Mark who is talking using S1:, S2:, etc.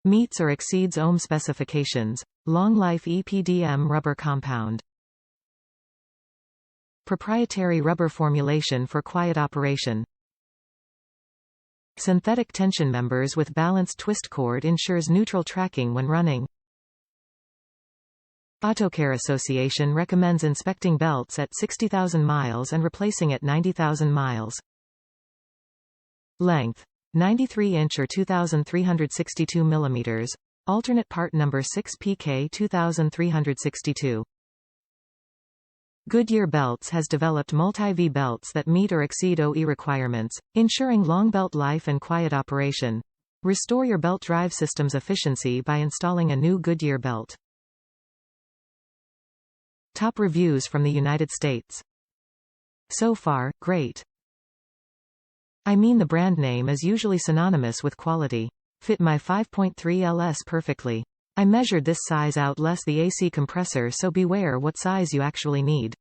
S1: Meets or exceeds ohm specifications. Long life epdm rubber compound. Proprietary rubber formulation for quiet operation. Synthetic tension members with balanced twist cord ensures neutral tracking when running. Autocare Association recommends inspecting belts at 60,000 miles and replacing at 90,000 miles. Length 93" or 2,362 mm. Alternate part number 6 PK 2,362. Goodyear Belts has developed multi-V belts that meet or exceed OE requirements, ensuring long belt life and quiet operation. Restore your belt drive system's efficiency by installing a new Goodyear belt. Top reviews from the United States. So far, great. I mean, the brand name is usually synonymous with quality. Fit my 5.3 LS perfectly. I measured this size out less the AC compressor, so beware what size you actually need.